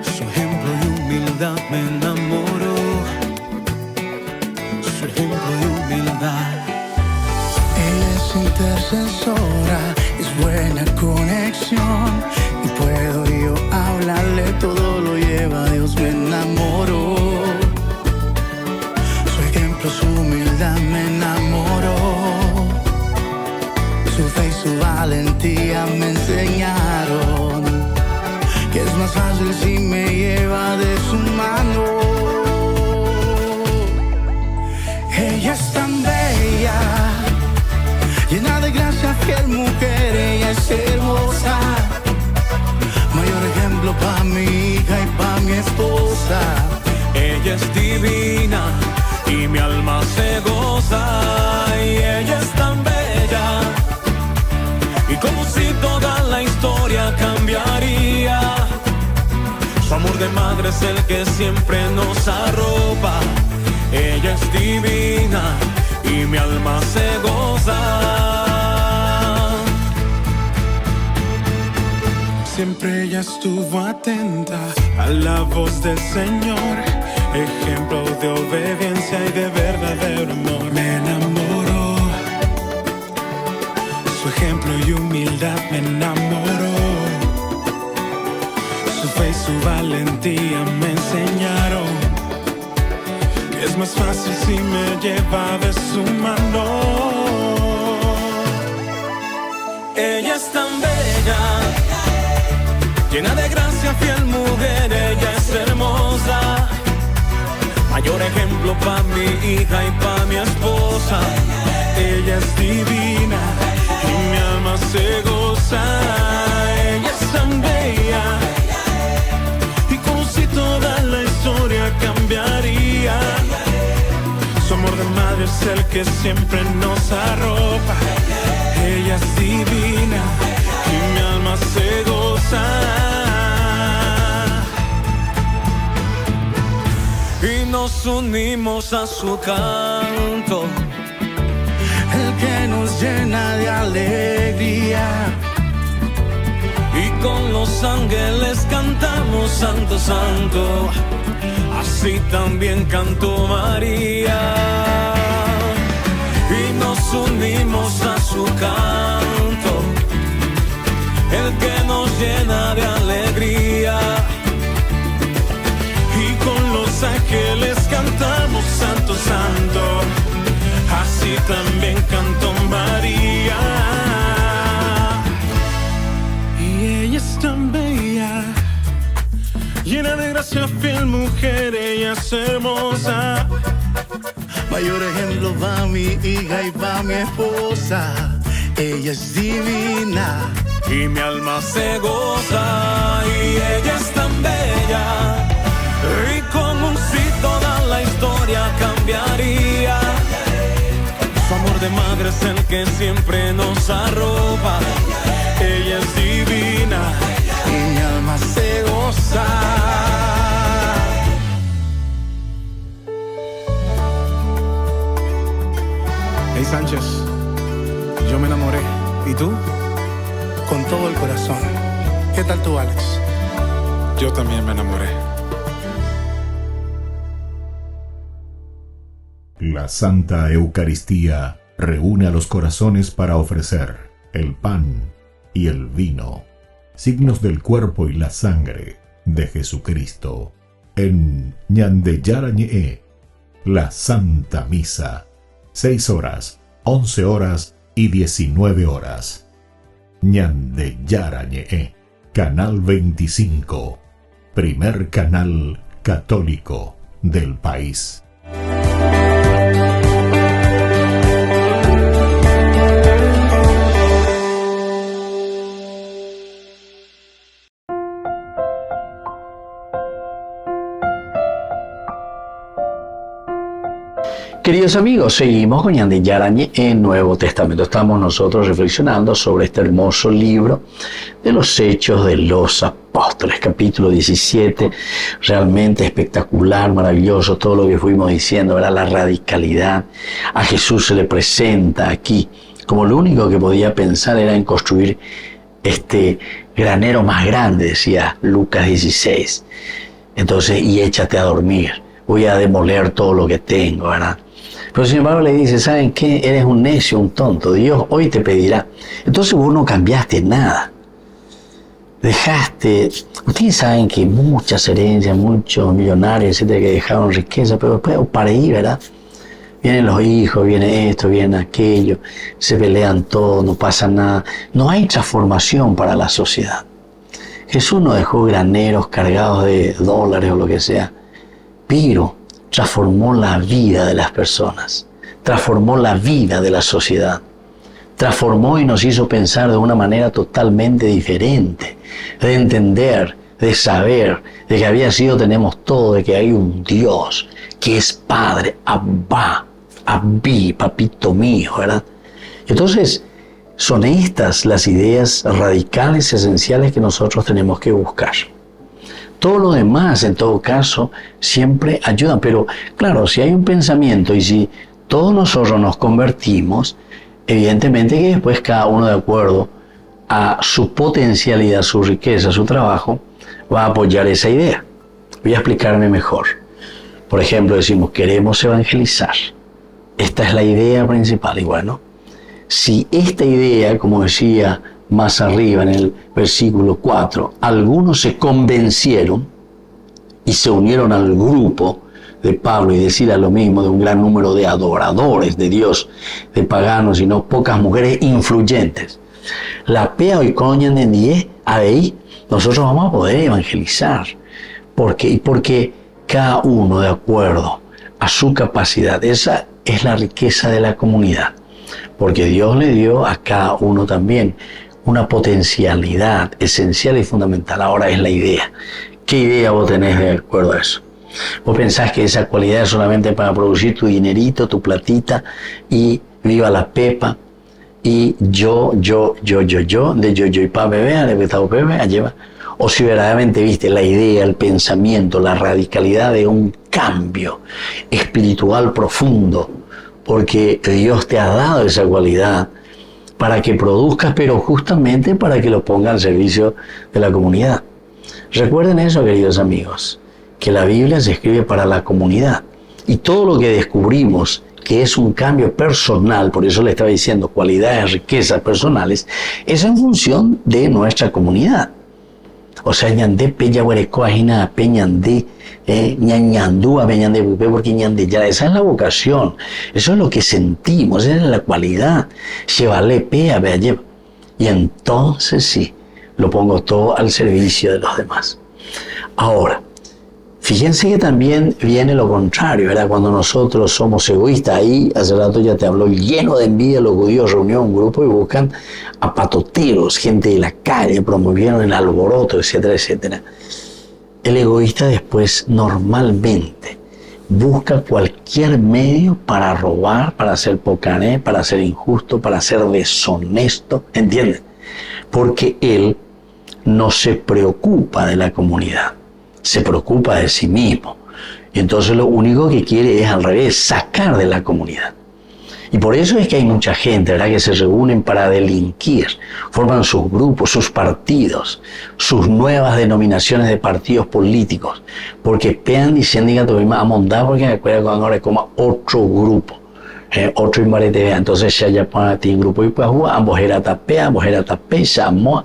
H: Su ejemplo de humildad me enamoró. Su ejemplo de humildad.
P: Intercesora, es buena conexión y puedo yo hablarle, todo lo lleva a Dios. Me enamoró, su ejemplo, su humildad me enamoró, su fe y su valentía me enseñaron que es más fácil si me lleva de su mano. Ella es tan bella, llena de gracia, fiel mujer, ella es hermosa. Mayor ejemplo para mi hija y para mi esposa.
H: Ella es divina y mi alma se goza. Y ella es tan bella, y como si toda la historia cambiaría. Su amor de madre es el que siempre nos arropa. Ella es divina y mi alma se goza.
P: Siempre ella estuvo atenta a la voz del Señor, ejemplo de obediencia y de verdadero amor. Me enamoró, su ejemplo y humildad me enamoró, su fe y su valentía me enseñaron que es más fácil si me lleva de su mano.
H: Ella es tan bella, llena de gracia, fiel mujer, ella es hermosa. Mayor ejemplo pa' mi hija y pa' mi esposa. Ella es divina y mi alma se goza. Ella es tan bella, y como si toda la historia cambiaría. Su amor de madre es el que siempre nos arropa. Ella es divina y mi alma se goza. Y nos unimos a su canto,
P: el que nos llena de alegría.
H: Y con los ángeles cantamos Santo, Santo, así también cantó María. Y nos unimos a su canto, el que nos llena de alegría. Y con los ángeles cantamos Santo, Santo, así también cantó María.
P: Y ella es tan bella, llena de gracia, fiel mujer, ella es hermosa. Mayor ejemplo para mi hija y para mi esposa. Ella es divina
H: y mi alma se goza. Y ella es tan bella, y como si toda la historia cambiaría. Su amor de madre es el que siempre nos arropa. Ella es divina
P: y mi alma se goza.
Q: Hey Sánchez, yo me enamoré. ¿Y tú?
P: Con todo el corazón. ¿Qué tal tú, Alex?
Q: Yo también me enamoré.
G: La Santa Eucaristía reúne a los corazones para ofrecer el pan y el vino. signos del cuerpo y la sangre de Jesucristo. En Ñandeyarañe, la Santa Misa, 6 horas, 11 horas y 19 horas. Ñandeyarañe, Canal 25, primer canal católico del país.
A: Queridos amigos, seguimos con Ñandeyarañe en Nuevo Testamento. Estamos nosotros reflexionando sobre este hermoso libro de los Hechos de los Apóstoles, capítulo 17, realmente espectacular, maravilloso, todo lo que fuimos diciendo, ¿verdad? La radicalidad. A Jesús se le presenta aquí como lo único que podía pensar era en construir este granero más grande, decía Lucas 16. Entonces, y échate a dormir, voy a demoler todo lo que tengo, ¿verdad? Pero sin embargo le dice, ¿saben qué? Eres un necio, un tonto. Dios hoy te pedirá. Entonces vos no cambiaste nada. Dejaste... Ustedes saben que muchas herencias, muchos millonarios, etcétera, que dejaron riqueza, pero después para ahí, ¿verdad? Vienen los hijos, viene esto, viene aquello, se pelean todos, no pasa nada. No hay transformación para la sociedad. Jesús no dejó graneros cargados de dólares o lo que sea, pero transformó la vida de las personas, transformó la vida de la sociedad, transformó y nos hizo pensar de una manera totalmente diferente, de entender, de saber, de que había sido tenemos todo, de que hay un Dios que es Padre, Abba, Abí, papito mío, ¿verdad? Entonces, son estas las ideas radicales, esenciales que nosotros tenemos que buscar. Todo lo demás, en todo caso, siempre ayuda. Pero, claro, si hay un pensamiento y si todos nosotros nos convertimos, evidentemente que después cada uno de acuerdo a su potencialidad, su riqueza, su trabajo, va a apoyar esa idea. Voy a explicarme mejor. Por ejemplo, decimos, queremos evangelizar. Esta es la idea principal. Y bueno, si esta idea, como decía más arriba en el versículo 4, algunos se convencieron y se unieron al grupo de Pablo y decía lo mismo de un gran número de adoradores de Dios, de paganos y no pocas mujeres influyentes. La pea hoy coñan de 10, ahí nosotros vamos a poder evangelizar. ¿Por qué? Porque cada uno de acuerdo a su capacidad, esa es la riqueza de la comunidad. Porque Dios le dio a cada uno también una potencialidad esencial y fundamental. Ahora es la idea. ¿Qué idea vos tenés de acuerdo a eso? ¿Vos pensás que esa cualidad es solamente para producir tu dinerito, tu platita y viva la pepa y yo, de yo y pa bebé, a bebé, a lleva? O si verdaderamente viste la idea, el pensamiento, la radicalidad de un cambio espiritual profundo, porque Dios te ha dado esa cualidad para que produzcas, pero justamente para que lo ponga al servicio de la comunidad. Recuerden eso, queridos amigos, que la Biblia se escribe para la comunidad. Y todo lo que descubrimos que es un cambio personal, por eso le estaba diciendo cualidades, riquezas personales, es en función de nuestra comunidad. O sea, ñandé peya huereco ajina peñandé, ñañandúa peñandé, porque ñandé ya, esa es la vocación, eso es lo que sentimos, esa es la cualidad. Llevarle pea, vea, lleva. Y entonces sí, lo pongo todo al servicio de los demás. Ahora, fíjense que también viene lo contrario, ¿verdad? Cuando nosotros somos egoístas, ahí hace rato ya te habló, lleno de envidia, los judíos reunieron un grupo y buscan a patoteros, gente de la calle, promovieron el alboroto, etcétera, etcétera. El egoísta después normalmente busca cualquier medio para robar, para ser pocané, para ser injusto, para ser deshonesto, ¿entienden? Porque él no se preocupa de la comunidad, se preocupa de sí mismo. Y entonces lo único que quiere es al revés, sacar de la comunidad. Y por eso es que hay mucha gente, ¿verdad?, que se reúnen para delinquir, forman sus grupos, sus partidos, sus nuevas denominaciones de partidos políticos, porque pean diciendo que tuvimos a montar porque me acuerdo cuando ahora como otro grupo, otro imbarete, entonces ya para ti grupo y pues ambos era tapé, se amó,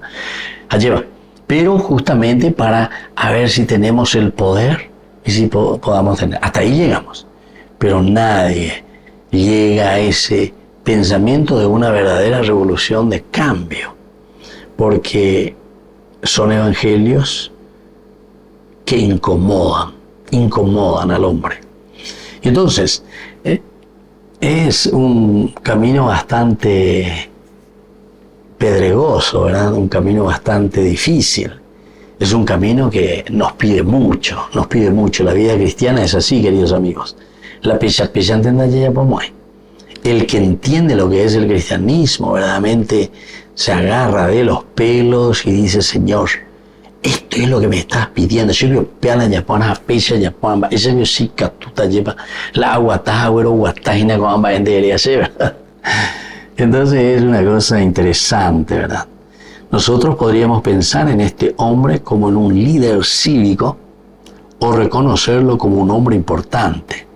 A: allá va. pero justamente para a ver si tenemos el poder y si podamos tener. Hasta ahí llegamos, pero nadie llega a ese pensamiento de una verdadera revolución de cambio, porque son evangelios que incomodan al hombre. Entonces, es un camino bastante pedregoso, ¿verdad? Un camino bastante difícil. Es un camino que nos pide mucho. La vida cristiana es así, queridos amigos. La pecha entienda ya como es. El que entiende lo que es el cristianismo verdaderamente se agarra de los pelos y dice: Señor, esto es lo que me estás pidiendo. Yo quiero peana ya pona pecha ya pona. Ese yo sí que tú te lleva la aguata agüero guatajina con ambas debería ser, ¿verdad? Entonces es una cosa interesante, ¿verdad? Nosotros podríamos pensar en este hombre como en un líder cívico o reconocerlo como un hombre importante.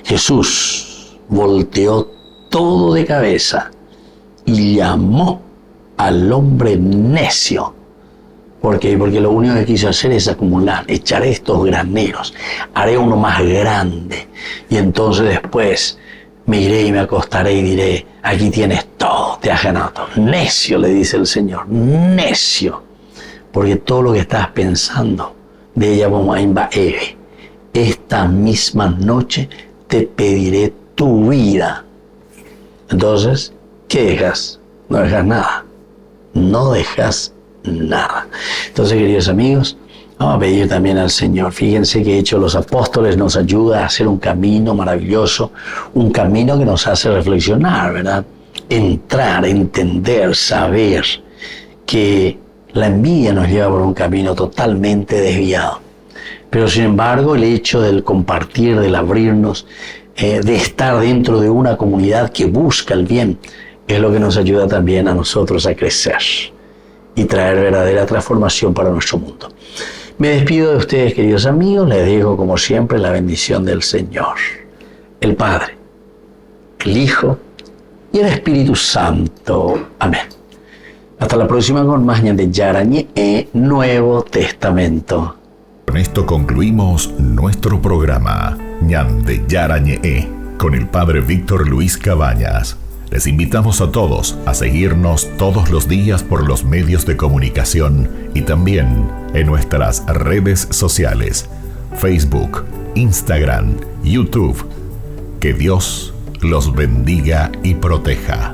A: Jesús volteó todo de cabeza y llamó al hombre necio. ¿Por qué? Porque lo único que quiso hacer es acumular, echaré estos graneros, haré uno más grande y entonces después me iré y me acostaré y diré: aquí tienes todo, te has ganado todo. Necio, le dice el Señor, necio, porque todo lo que estás pensando de ella esta misma noche te pediré tu vida. Entonces, ¿qué dejas? No dejas nada. No dejas nada. Entonces, queridos amigos, vamos a pedir también al Señor. Fíjense que Hechos de los Apóstoles nos ayuda a hacer un camino maravilloso, un camino que nos hace reflexionar, ¿verdad? Entrar, entender, saber que la envidia nos lleva por un camino totalmente desviado. Pero sin embargo, el hecho del compartir, del abrirnos, de estar dentro de una comunidad que busca el bien, es lo que nos ayuda también a nosotros a crecer y traer verdadera transformación para nuestro mundo. Me despido de ustedes, queridos amigos. Les dejo, como siempre, la bendición del Señor, el Padre, el Hijo y el Espíritu Santo. Amén. Hasta la próxima con más de Yarañe Nuevo Testamento.
G: Con esto concluimos nuestro programa Ñande Yarañe con el Padre Víctor Luis Cabañas. Les invitamos a todos a seguirnos todos los días por los medios de comunicación y también en nuestras redes sociales, Facebook, Instagram, YouTube. Que Dios los bendiga y proteja.